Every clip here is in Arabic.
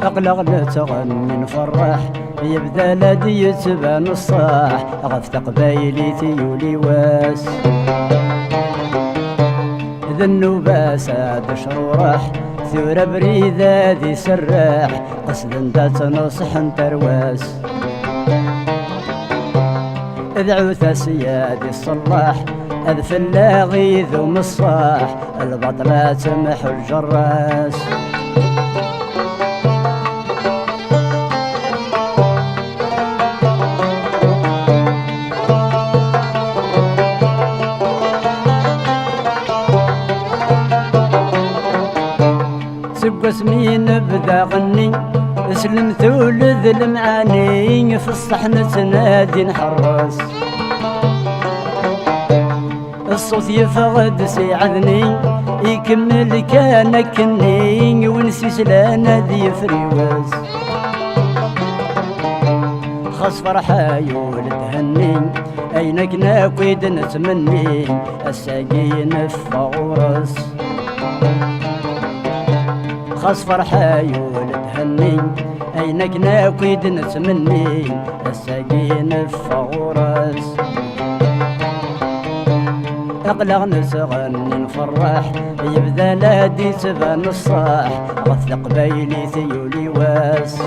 أقلق نتغني نفرح يبدا لدي يتبان الصاح غف تقبايلي تيولي واس ذا النوبة ساد شروح ثورة بريدة ذي سراح قصد دا تنصح ترواس ادعو سيادي الصلاح اذ فلاغي ذو مصاح البطلة تمحو الجراس سب اسمي نبدا غني اسلمت ولد المعاني في الصحن تنادي نحرس الصوت يفقد سيعذني يكمل كان كني ونسي سلانا ذي فريواز خاص فرحة يولد هني اينك ناقيد نتمني الساقين فغورس خاص فرحة يولد هني اينك ناقيد نتمني الساقين فغورس أقلق نسغني نفرح يبدا لادي تبان الصاح غث قبايلي ثيولي واس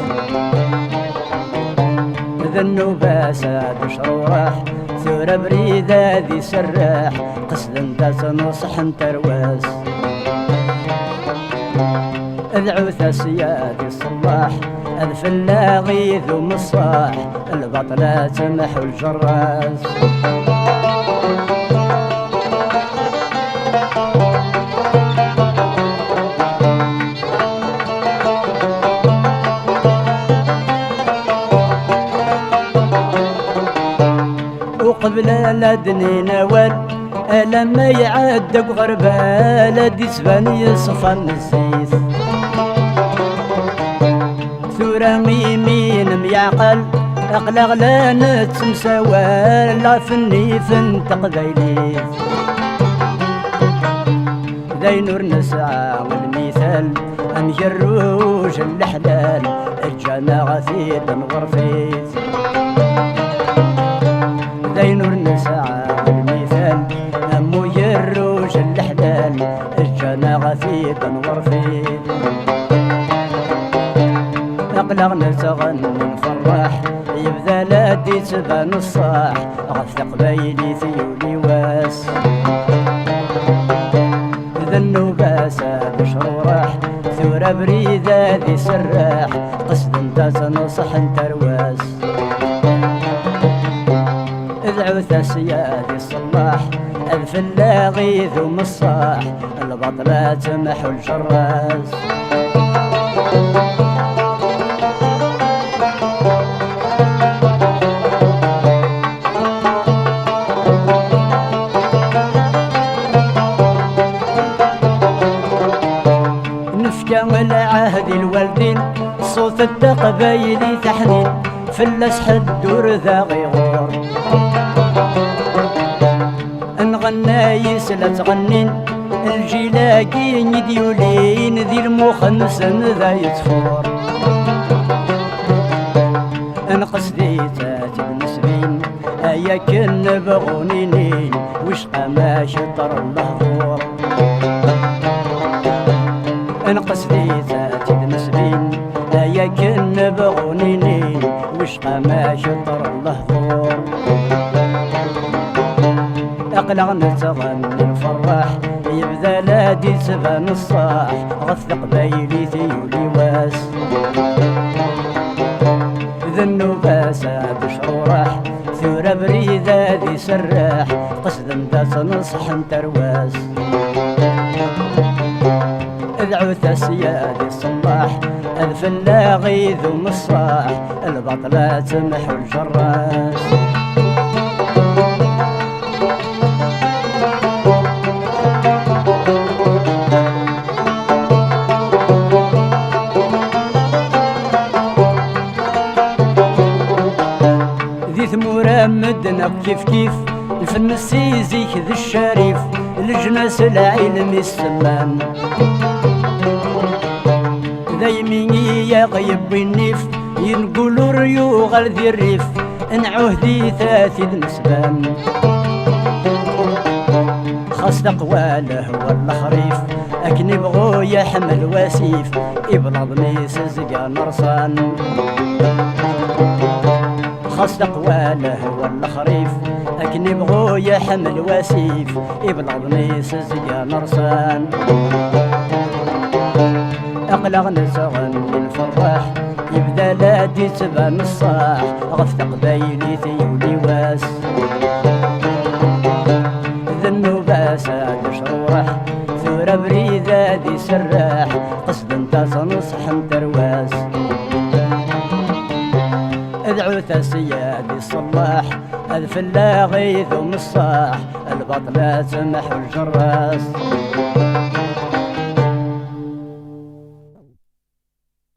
ذا النوبة ساد شروح ثورة بريدة ذي سراح قصد دا تنصح ترواس ادعو سيادي الصلاح اذ فلاغي ذو مصاح البطلة تمحو الجراس وقبل لدني نوال لما يعدق غربال دي سباني يصفى النسيس ثورة ميمين ميعقل أقلق لا نتمساوال لا فني فنت قبيليس ذي نور نسعى والمثال أم جروج الحلال الجنة غثيد غرفيس ذي نور نسعى والمثال أمو يروج الحلال الجنة غثيد غرفيس أقلق نتغني نفرح يبدا لادي تبان الصاح غث قبايلي ثيولي واس ذا النوبة ساد شروح ثورة بريدة ذي سراح قصد دا تنصح ترواس ادعو سيادي الصلاح اذ فلاغي ذو مصاح البطلة تمحو الجراس العهد الوالدين صوت الدقبايلي تحنين فلس حدور ذا غيغور نغنى يسلا تغنين الجلاقين يديولين ذي المخنس ذا يتفور قصدي تاتي بنسبين ايا كن بغونينين وش قما شطر اللهور قصدي ذاتي بنسبين ايا كن بغونينين وش قما شطر اللهور اقلق نتغني نفرح يبدا لادي تبان الصاح غث قبايلي ثيولي واس ذا النوبة ساد شروح ثورة بريدة ذي سراح قصد دا تنصح ترواس ادعو سيادي الصلاح اذ فلاغي ذو مصاح البطلة تمحو الجراس ذي ثمورة مدنا كيف كيف الفن السيزيك ذي الشريف الجناس العلم السمان دايميني يا غيب النيف ينقولوا ريوغ ذي الريف نعوه ذي ثاثي نسبان خاص تقواله ولا خريف أكني بغو يحمل وسيف إبلض ميس زقا نرصان خاص تقواله ولا خريف أكني بغو يحمل وسيف إبلض ميس زقا نرصان أقلق نسغن للفراح يبدا لادي تبان الصاح غف قبايلي ثيولي واس ذنو باساد شروح ثورة بريدة دي سراح قصد انت تنصح انت رواس ادعو تسيادي الصلاح اذف الله غيث ومصاح البطلات محو الجراس